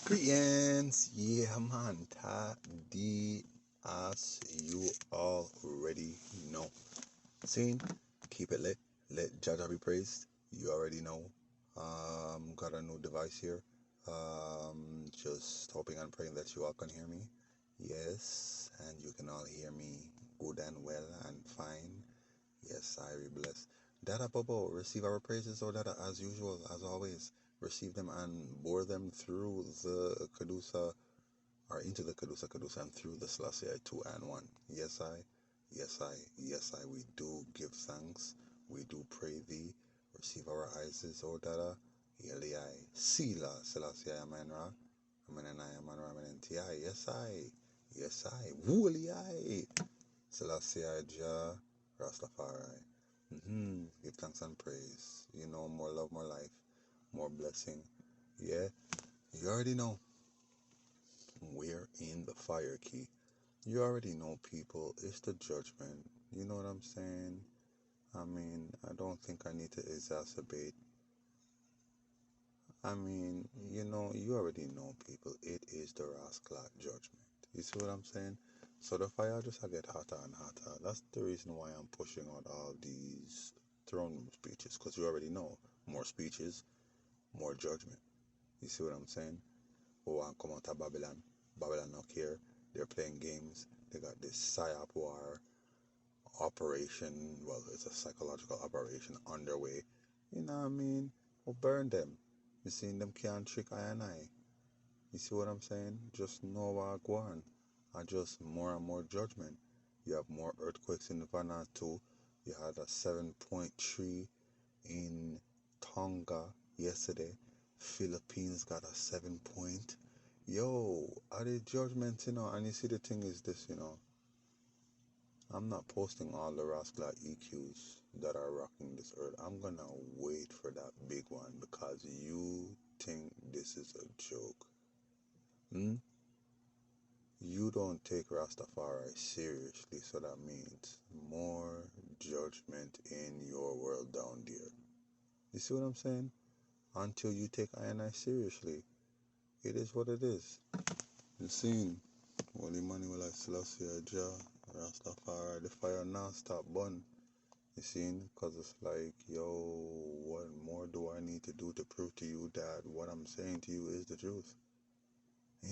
Greetings, yeah man, Taddy, as you already know. Scene, keep it lit, let Jaja be praised. You already know. Got a new device here. Just hoping and praying that you all can hear me. Yes, and you can all hear me good and well and fine. Yes, I be blessed. Dada Bobo, receive our praises, O Dada, as usual, as always. Receive them and bore them through the Kadusa, or into the Kadusa, and through the Selassie 2 and 1. Yes, I, we do give thanks. We do pray thee. Receive our Isis, O Dada. Yeliai, Sila, Selassie, Amenra. Amenanai, Amanra, Amenentii. Yes, I, Wooli, Selassie, Jah, Rastafari. Give thanks and praise. More love, more life, more blessing. Yeah, you already know. We're in the fire key. You already know, people. It's the judgment. You know what I'm saying? I don't think I need to exacerbate. You already know, people. It is the Rasclat judgment. You see what I'm saying? So the fire just get hotter and hotter. That's the reason why I'm pushing out all these throne room speeches, because you already know more speeches, more judgment. You see what I'm saying? Oh, and come out of Babylon. Babylon not here. They're playing games. They got this psyop war operation. Well, it's a psychological operation underway. You know what I mean? We'll burn them. You see, them can't trick I and I. You see what I'm saying? Just know what go on. And just more and more judgment. You have more earthquakes in Vanuatu. You had a 7.3 in Tonga yesterday. Philippines got a 7 point. Yo, are they judgments, And you see, the thing is this, I'm not posting all the Rascal EQs that are rocking this earth. I'm gonna wait for that big one because you think this is a joke. You don't take Rastafari seriously, so that means more judgment in your world down there. You see what I'm saying? Until you take I seriously, it is what it is. You seen? Holy money will I Selassie, Jah, Rastafari, the fire non-stop burn. You seen? Because it's like, yo, what more do I need to do to prove to you that what I'm saying to you is the truth?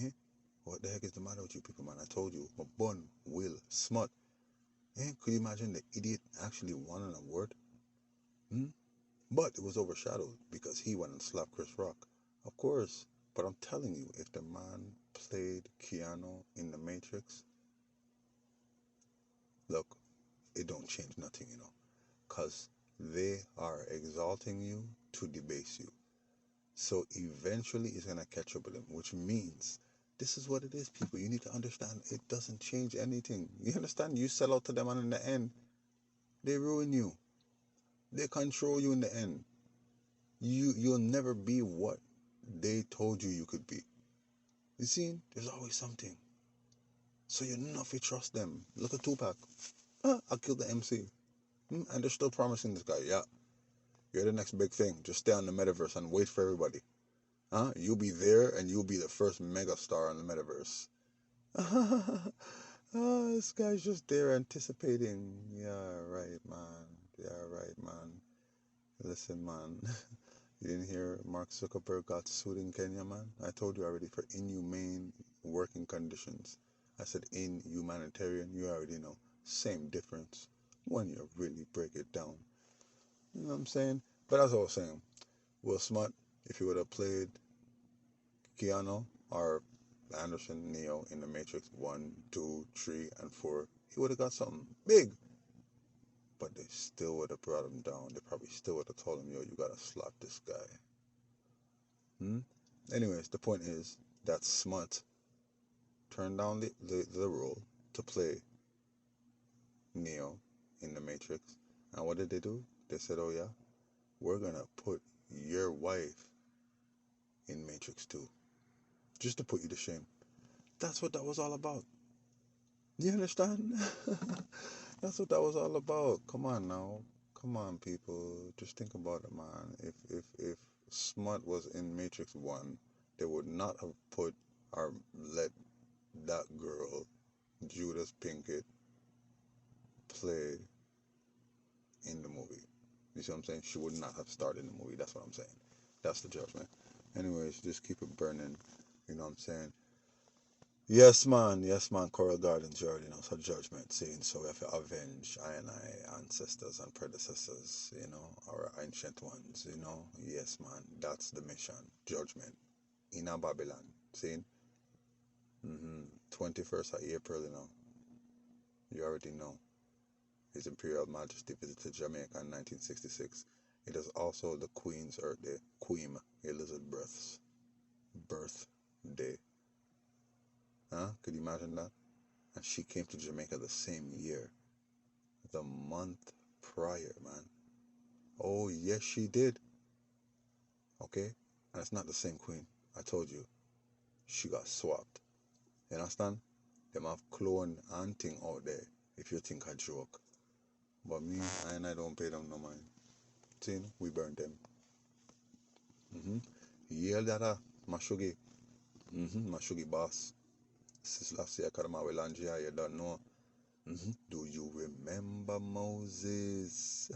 Eh? What the heck is the matter with you people, man? I told you, my bun will smut. Eh? Could you imagine the idiot actually won an award? But it was overshadowed because he went and slapped Chris Rock. Of course. But I'm telling you, if the man played Keanu in The Matrix, look, it don't change nothing, because they are exalting you to debase you. So eventually it's going to catch up with them, which means this is what it is, people. You need to understand it doesn't change anything. You understand? You sell out to them, and in the end, they ruin you. They control you in the end. You'll never be what they told you you could be. You see, there's always something. So you know if you trust them. Look at Tupac. I killed the MC. And they're still promising this guy, yeah, you're the next big thing. Just stay on the metaverse and wait for everybody. You'll be there and you'll be the first mega star in the metaverse. This guy's just there anticipating. Yeah, right, man. Listen, man. You didn't hear Mark Zuckerberg got sued in Kenya, man? I told you already, for inhumane working conditions. I said inhumanitarian, you already know. Same difference when you really break it down. You know what I'm saying? But as I was saying, Will Smart, if he would have played Keanu or Anderson Neo in The Matrix 1, 2, 3, and 4, he would have got something big. But they still would have brought him down. They probably still would have told him, yo, you gotta slap this guy. Anyways, the point is that Smut turned down the role to play Neo in The Matrix. And what did they do? They said, oh yeah, we're gonna put your wife in Matrix 2. Just to put you to shame. That's what that was all about. You understand? That's what that was all about. Come on now. Come on, people. Just think about it, man. If Smut was in Matrix 1 they would not have put or let that girl, Judas Pinkett, play in the movie. You see what I'm saying? She would not have starred in the movie. That's what I'm saying. That's the judgment. Anyways, just keep it burning. You know what I'm saying? Yes, man. Yes, man. Coral Gardens, you already know. So judgment scene. So we have to avenge I ancestors and predecessors, you know, our ancient ones, you know. Yes, man. That's the mission. Judgment. In a Babylon. See? 21st of April, you know. You already know. His Imperial Majesty visited Jamaica in 1966. It is also the Queen's Earthday, Queen Elizabeth's birthday. Huh? Could you imagine that? And she came to Jamaica the same year, the month prior, man. Oh, yes, she did. Okay? And it's not the same queen. I told you. She got swapped. You understand? Them have clone and thing out there, if you think I joke. But me, I don't pay them no mind. See, we burn them. Yeah, that Mashugi. Mashugi boss. Since last year, Kadama Welangia, you don't know. Do you remember Moses?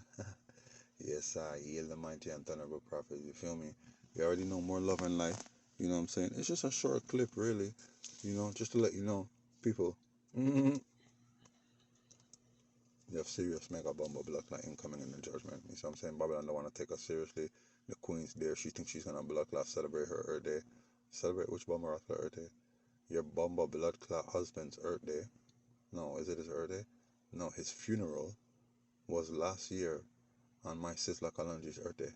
Yes, I heal the mighty and thunderable prophet. You feel me? You already know more love and life. You know what I'm saying? It's just a short clip, really. You know, just to let you know, people. You have serious mega bomber blood clot incoming in the judgment. You see what I'm saying? Babylon don't want to take us seriously. The queen's there. She thinks she's gonna blood clot celebrate her Earthday. Celebrate which bomber clot Earthday? Your bomber blood clot husband's Earthday. No, is it his Earthday? No, his funeral was last year on my sister Kalonji's Earthday.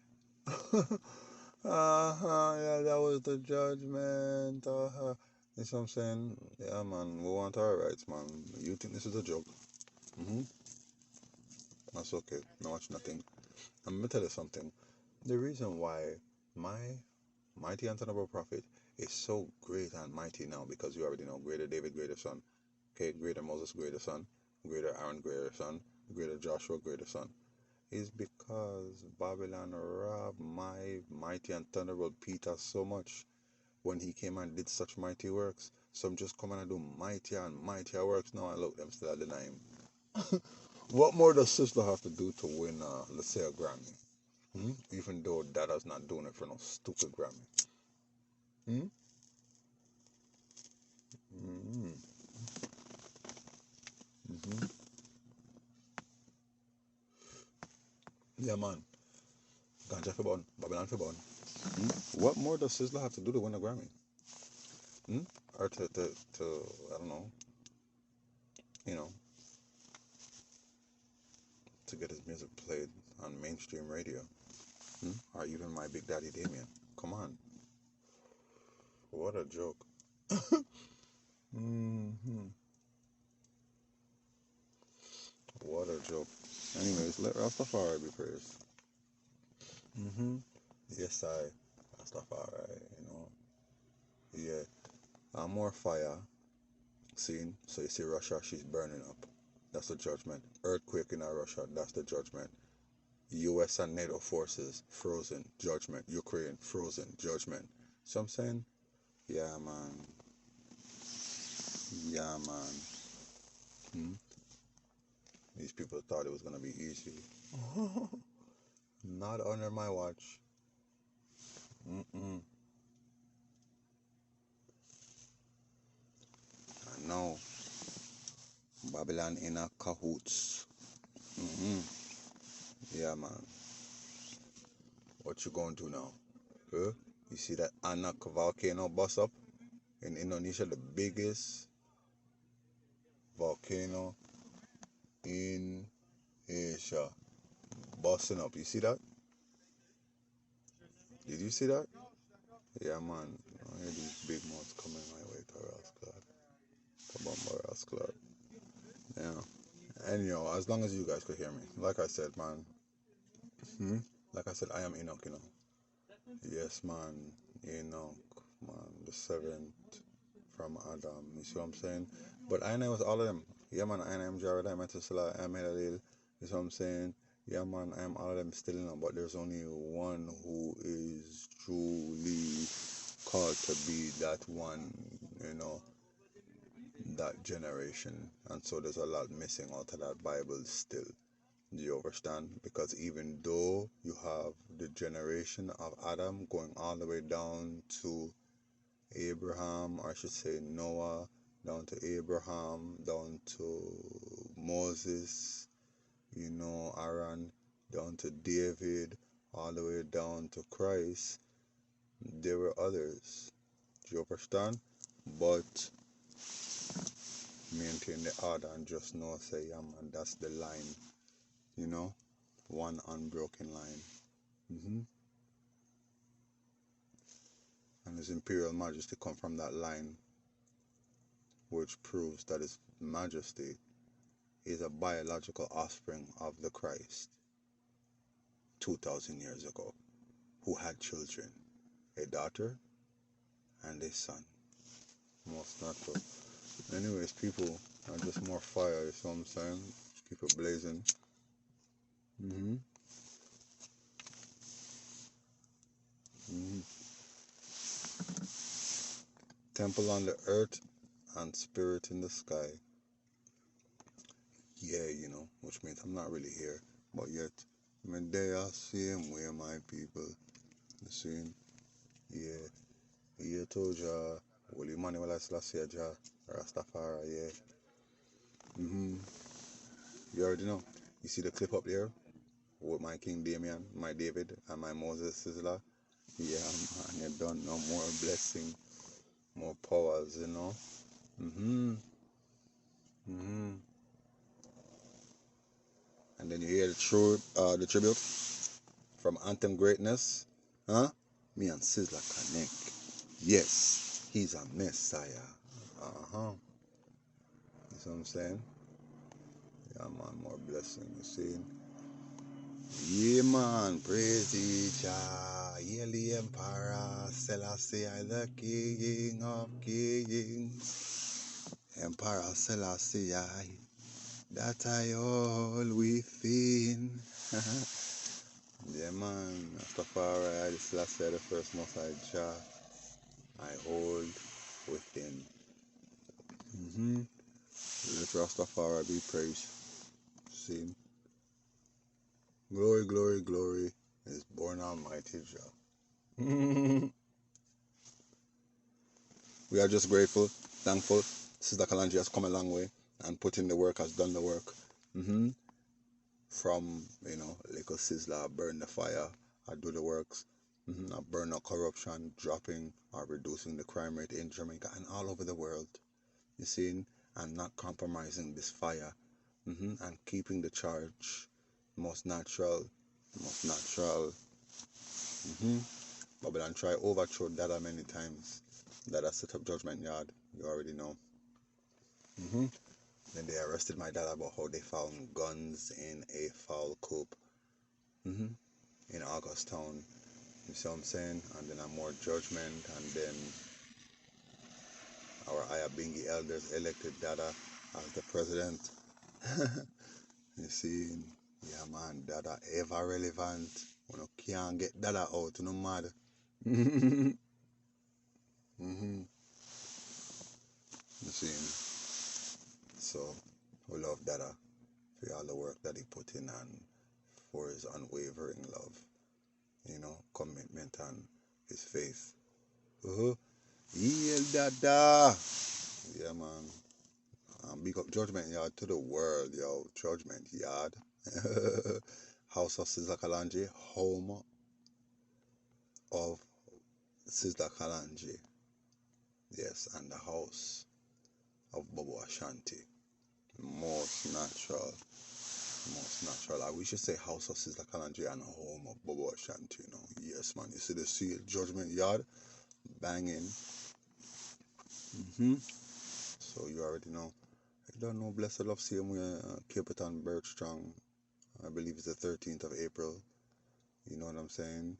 Yeah, that was the judgment. You see what I'm saying? Yeah, man, we want our rights, man. You think this is a joke? That's okay. No, watch nothing. I'm gonna tell you something. The reason why my mighty and honorable prophet is so great and mighty now, because you already know, greater David, greater son. Okay, greater Moses, greater son. Greater Aaron, greater son. Greater Joshua, greater son. Is because Babylon robbed my mighty and thunderbolt Peter so much when he came and did such mighty works. Some just come and do mightier and mightier works now, and look, them still deny him. What more does sister have to do to win, let's say, a Grammy? Even though Dada's not doing it for no stupid Grammy. Hmm? Mm-hmm. Mm-hmm. Yeah, man. Ganja for born. Babylon for born. What more does Sizzla have to do to win a Grammy? Or to, I don't know, you know, to get his music played on mainstream radio? Or even my Big Daddy Damien? Come on. What a joke. Mm-hmm. What a joke. Anyways, let Rastafari be praised. Yes, Rastafari, you know. Yeah. More fire. Scene. So you see Russia, she's burning up. That's the judgment. Earthquake in Russia, that's the judgment. US and NATO forces, frozen, judgment. Ukraine, frozen, judgment. So I'm saying, yeah, man. Yeah, man. These people thought it was going to be easy. Not under my watch. I know. Babylon in a cahoots. Yeah, man. What you going to do now? Huh? You see that Anak volcano bust up in Indonesia, the biggest volcano in Asia, busting up. You see that? Did you see that? Yeah, man. I hear these big mouths coming my way to Rasclad. Come on, Rasclad. Yeah. Anyhow, as long as you guys could hear me. Like I said, man. Like I said, I am Enoch, you know. Yes, man. Enoch, man. The seventh from Adam. You see what I'm saying? But I know was all of them. Yeah, man. I am Jared. I'm Metasala. I'm Hilalil. You see what I'm saying? Yeah, man. I am all of them still, you know. But there's only one who is truly called to be that one, you know, that generation. And so there's a lot missing out of that Bible still. Do you understand? Because even though you have the generation of Adam going all the way down to Abraham, or I should say Noah, down to Abraham, down to Moses, you know, Aaron, down to David, all the way down to Christ, there were others. Do you understand? But maintain the order and just know, say, yeah, man, that's the line, you know, one unbroken line. And his imperial majesty come from that line, which proves that his majesty is a biological offspring of the Christ 2,000 years ago, who had children, a daughter and a son. Most natural. Anyways, people are just more fire, you see what I'm saying? Just keep it blazing. Temple on the earth and spirit in the sky. Yeah, you know, which means I'm not really here, but yet I'm in there same way, my people. You see? Yeah. Yeah, told ya, Holy Emmanuel Selassie Jah, Rastafari, yeah. You already know. You see the clip up there with my King Damien, my David, and my Moses Sizzler? Yeah, man, you don't know, more blessing, more powers, you know? And then you hear the tribute from Anthem Greatness, huh? Me and Sizzler connect. Yes, he's a Messiah. You see what I'm saying? Yeah, man, more blessing, you see? Yeah, man, praise the Jah, hail the Emperor, Selassie, the King of Kings. Emperor Selassie, that I all within. Yeah, man, Rastafari, the Selassie, the first Most High Jah, I hold within. Let Rastafari be praised. See? Glory, glory, glory is born Almighty Jah. We are just grateful, thankful. Sister Kalanji has come a long way and put in the work, has done the work. From, you know, little Sizzler, burn the fire, I do the works. I burn out corruption, dropping or reducing the crime rate in Jamaica and all over the world. You see, and not compromising this fire. And keeping the charge most natural. Babylon try overthrow Dada many times. Dada set up Judgment Yard, you already know. Then they arrested my dad about how they found guns in a foul coup in August Town. You see what I'm saying? And then more judgment, and then our Ayabingi elders elected Dada as the president. You see, yeah, man, Dada ever relevant. You can't get Dada out, you know, mad. You see, so we love Dada for all the work that he put in and for his unwavering love, you know, commitment and his faith. Hail Dada! Yeah, man. Big up Judgment Yard to the world, yo. Judgment Yard. House of Sister Kalanji, home of Sister Kalanji. Yes, and the house of Bobo Ashanti. Most natural. We should say House of Sister Kalanji and home of Bobo Ashanti, you know. Yes, man. You see the seal, Judgment Yard, banging. So you already know. I don't know, blessed love, same way, Cape Town Birchstrong. I believe it's the 13th of April. You know what I'm saying?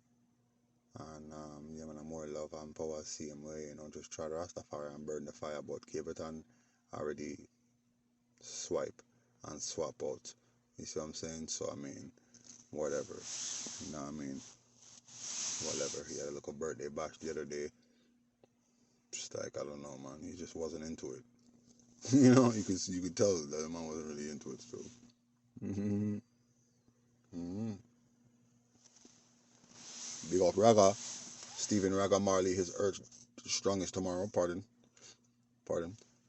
And yeah, man, more love and power, same way, you know, just try to Rastafari and burn the fire. But Cape Town already swipe and swap out. You see what I'm saying? So, I mean, whatever. You know what I mean? Whatever. He had a little birthday bash the other day. Just like, I don't know, man. He just wasn't into it. You know, you could tell that the man wasn't really into it still. Mm-hmm. Mm-hmm. Big up Ragga. Stephen Ragga Marley, his Earth Strong is tomorrow. Pardon.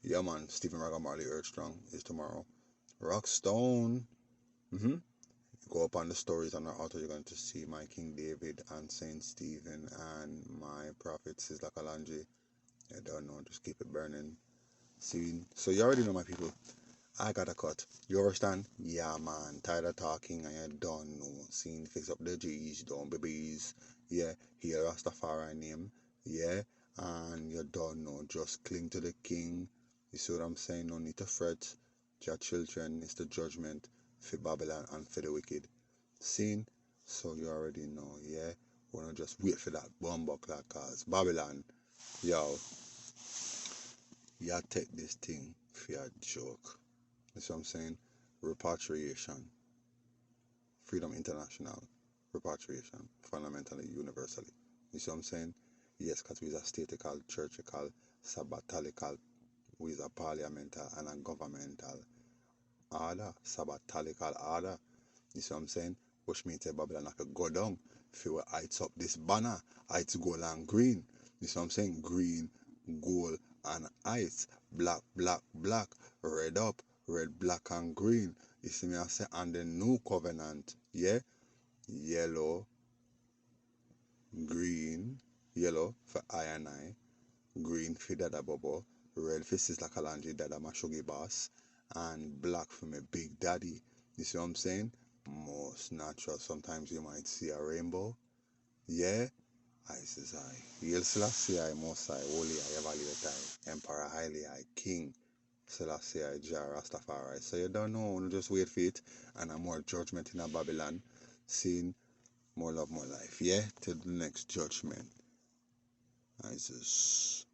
Yeah, man. Stephen Ragga Marley, Earth Strong is tomorrow. Rockstone. Mm-hmm. Go up on the stories on our auto, you're going to see my King David and Saint Stephen and my prophet Sizzla Kalonji. I don't know, just keep it burning. See, so you already know, my people. I got a cut. You understand? Yeah, man. Tired of talking and you don't know. Seeing fix up the G's, don't babies. Yeah, hear Rastafari name. Yeah, and you don't know. Just cling to the king. You see what I'm saying? No need to fret. Your children is the judgment for Babylon and for the wicked. Seen? So you already know, yeah? Wanna just wait for that bomb clock, cause Babylon, yo, y'all take this thing for a joke. That's what I'm saying. Repatriation. Freedom International. Repatriation. Fundamentally, universally. You see what I'm saying? Yes, because we're a statical, churchical, sabbatical, we're a parliamental and a governmental order. Sabbatical order. You see what I'm saying? Which means that Babylon have to go down. If you heights up this banner, heights gold and green. You see what I'm saying? Green, gold, and heights. Black, black, black. Red up, red, black, and green. You see me I say? And the new covenant, yeah? Yellow, green, yellow for I and I. Green for Dada Bobo. Red for Sizzla Kalonji, Dada Mashogi Boss. And black for my Big Daddy. You see what I'm saying? Most natural. Sometimes you might see a rainbow. Yeah? I says I. Hail Selassie I, Most High, Holy I, Evaluate I, Emperor Highly I, King Selassie I, Jah Rastafari. So you don't know, you just wait for it. And a more judgment in a Babylon. Seeing more love, more life. Yeah? Till the next judgment. I says.